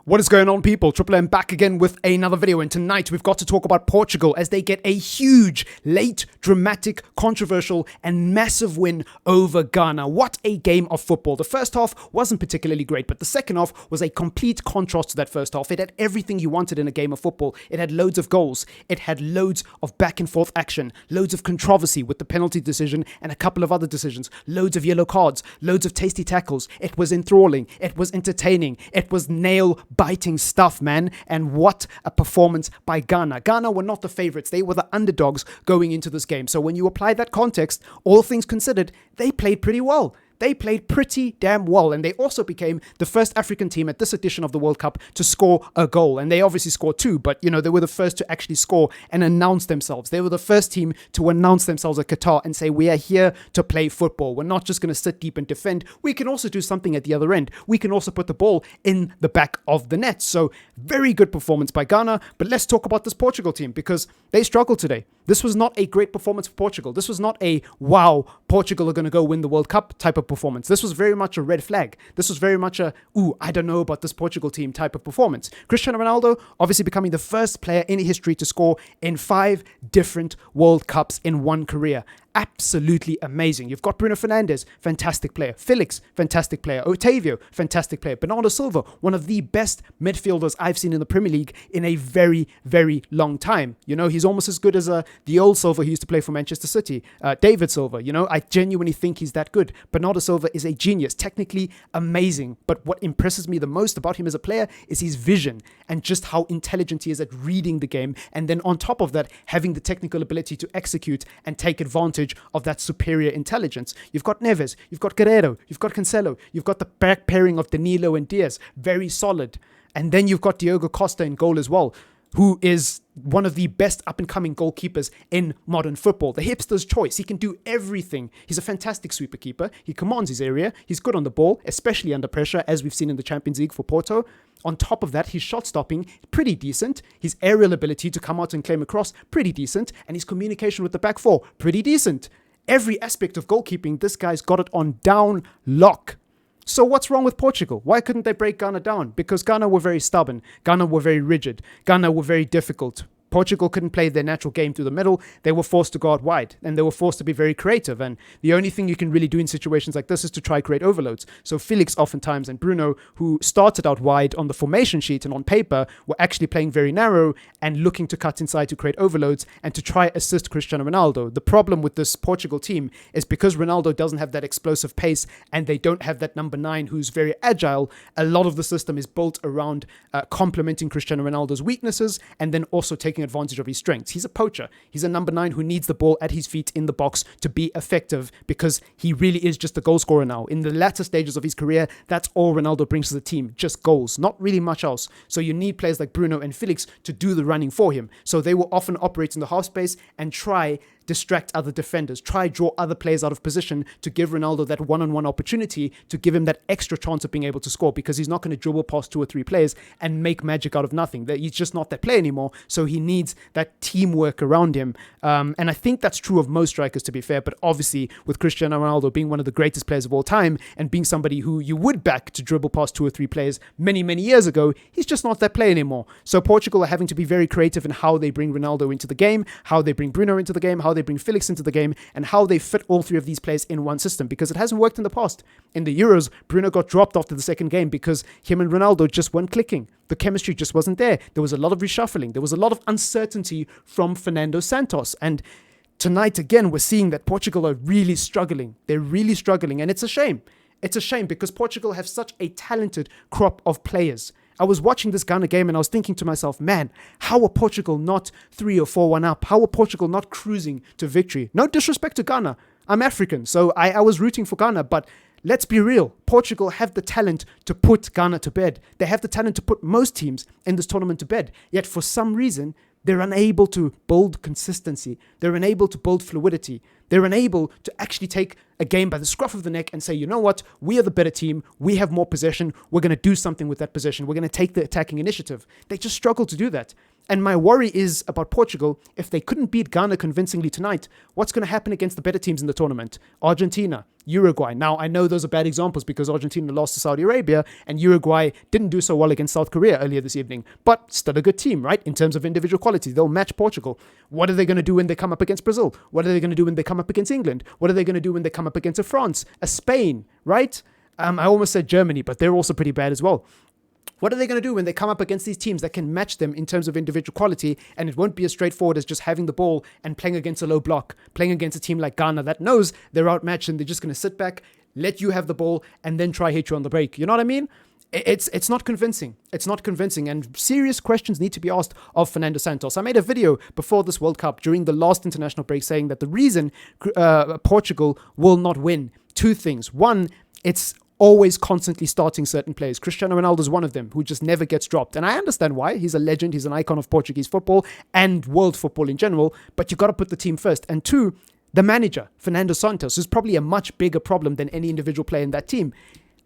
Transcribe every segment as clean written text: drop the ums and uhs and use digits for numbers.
What is going on, people? TripleM back again with another video, and tonight we've got to talk about Portugal as they get a huge, late, dramatic, controversial and massive win over Ghana. What a game of football. The first half wasn't particularly great, but the second half was a complete contrast to that first half. It had everything you wanted in a game of football. It had loads of goals. It had loads of back and forth action, loads of controversy with the penalty decision and a couple of other decisions, loads of yellow cards, loads of tasty tackles. It was enthralling. It was entertaining. It was nail-biting stuff, man. And what a performance by Ghana. Ghana were not the favorites. They were the underdogs going into this game. So when you apply that context, all things considered, they played pretty well. They played pretty damn well, and they also became the first African team at this edition of the World Cup to score a goal. And they obviously scored two, but they were the first to actually score and announce themselves. They were the first team to announce themselves at Qatar and say, we are here to play football. We're not just going to sit deep and defend. We can also do something at the other end. We can also put the ball in the back of the net. So very good performance by Ghana. But let's talk about this Portugal team because they struggled today. This was not a great performance for Portugal. This was not a, wow, Portugal are going to go win the World Cup type of performance. This was very much a red flag. This was very much a, I don't know about this Portugal team type of performance. Cristiano Ronaldo obviously becoming the first player in history to score in 5 different World Cups in one career. Absolutely amazing. You've got Bruno Fernandes, fantastic player. Felix, fantastic player. Otavio, fantastic player. Bernardo Silva, one of the best midfielders I've seen in the Premier League in a very, very long time. He's almost as good as the old Silva who used to play for Manchester City. David Silva, I genuinely think he's that good. Bernardo Silva is a genius, technically amazing. But what impresses me the most about him as a player is his vision and just how intelligent he is at reading the game. And then on top of that, having the technical ability to execute and take advantage of that superior intelligence. You've got Neves, you've got Guerreiro, you've got Cancelo, you've got the back pairing of Danilo and Diaz, very solid. And then you've got Diogo Costa in goal as well, who is one of the best up-and-coming goalkeepers in modern football. The hipster's choice. He can do everything. He's a fantastic sweeper keeper. He commands his area. He's good on the ball, especially under pressure, as we've seen in the Champions League for Porto. On top of that, his shot stopping, pretty decent. His aerial ability to come out and claim a cross, pretty decent. And his communication with the back four, pretty decent. Every aspect of goalkeeping, this guy's got it on down lock. So what's wrong with Portugal? Why couldn't they break Ghana down? Because Ghana were very stubborn. Ghana were very rigid. Ghana were very difficult. Portugal couldn't play their natural game through the middle. They were forced to go out wide, and they were forced to be very creative. And the only thing you can really do in situations like this is to try create overloads. So Felix oftentimes and Bruno, who started out wide on the formation sheet and on paper, were actually playing very narrow and looking to cut inside to create overloads and to try assist Cristiano Ronaldo. The problem with this Portugal team is because Ronaldo doesn't have that explosive pace and they don't have that number 9 who's very agile, a lot of the system is built around complementing Cristiano Ronaldo's weaknesses and then also taking advantage of his strengths. He's a poacher. He's a number 9 who needs the ball at his feet in the box to be effective because he really is just a goal scorer now. In the latter stages of his career, that's all Ronaldo brings to the team, just goals, not really much else. So you need players like Bruno and Felix to do the running for him. So they will often operate in the half space and try distract other defenders, try draw other players out of position to give Ronaldo that one-on-one opportunity to give him that extra chance of being able to score because he's not going to dribble past 2 or 3 players and make magic out of nothing. He's just not that player anymore, so he needs that teamwork around him. And I think that's true of most strikers, to be fair, but obviously with Cristiano Ronaldo being one of the greatest players of all time and being somebody who you would back to dribble past 2 or 3 players many, many years ago, he's just not that player anymore. So Portugal are having to be very creative in how they bring Ronaldo into the game, how they bring Bruno into the game, how they bring Felix into the game, and how they fit all 3 of these players in one system, because it hasn't worked in the past. In the Euros, Bruno got dropped after the second game because him and Ronaldo just weren't clicking. The chemistry just wasn't there. There was a lot of reshuffling. There was a lot of uncertainty from Fernando Santos. And tonight, again, we're seeing that Portugal are really struggling. They're really struggling, and it's a shame. It's a shame because Portugal have such a talented crop of players. I was watching this Ghana game and I was thinking to myself, man, how are Portugal not 3 or 4-1 up? How are Portugal not cruising to victory? No disrespect to Ghana. I'm African, so I was rooting for Ghana, but let's be real. Portugal have the talent to put Ghana to bed. They have the talent to put most teams in this tournament to bed. Yet for some reason, they're unable to build consistency. They're unable to build fluidity. They're unable to actually take a game by the scruff of the neck and say, you know what, we are the better team, we have more possession, we're going to do something with that possession, we're going to take the attacking initiative. They just struggle to do that. And my worry is about Portugal. If they couldn't beat Ghana convincingly tonight, what's going to happen against the better teams in the tournament? Argentina, Uruguay. Now, I know those are bad examples because Argentina lost to Saudi Arabia and Uruguay didn't do so well against South Korea earlier this evening. But still a good team, right? In terms of individual quality, they'll match Portugal. What are they going to do when they come up against Brazil? What are they going to do when they come up against England? What are they going to do when they come up against a France, a Spain, right? I almost said Germany, but they're also pretty bad as well. What are they going to do when they come up against these teams that can match them in terms of individual quality? And it won't be as straightforward as just having the ball and playing against a low block, playing against a team like Ghana that knows they're outmatched and they're just going to sit back, let you have the ball, and then try hit you on the break. You know what I mean? It's not convincing. It's not convincing. And serious questions need to be asked of Fernando Santos. I made a video before this World Cup during the last international break saying that the reason Portugal will not win, two things. One, it's always constantly starting certain players. Cristiano Ronaldo is one of them who just never gets dropped. And I understand why. He's a legend. He's an icon of Portuguese football and world football in general. But you got to put the team first. And two, the manager, Fernando Santos, is probably a much bigger problem than any individual player in that team.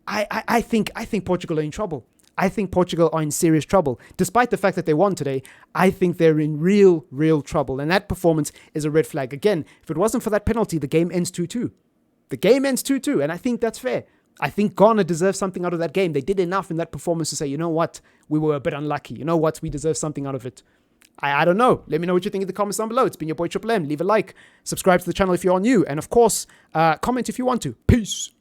I think Portugal are in trouble. I think Portugal are in serious trouble. Despite the fact that they won today, I think they're in real trouble. And that performance is a red flag. Again, if it wasn't for that penalty, the game ends 2-2. The game ends 2-2. And I think that's fair. I think Ghana deserves something out of that game. They did enough in that performance to say, you know what, we were a bit unlucky. You know what, we deserve something out of it. I don't know. Let me know what you think in the comments down below. It's been your boy TripleM. Leave a like. Subscribe to the channel if you're new. And of course, comment if you want to. Peace.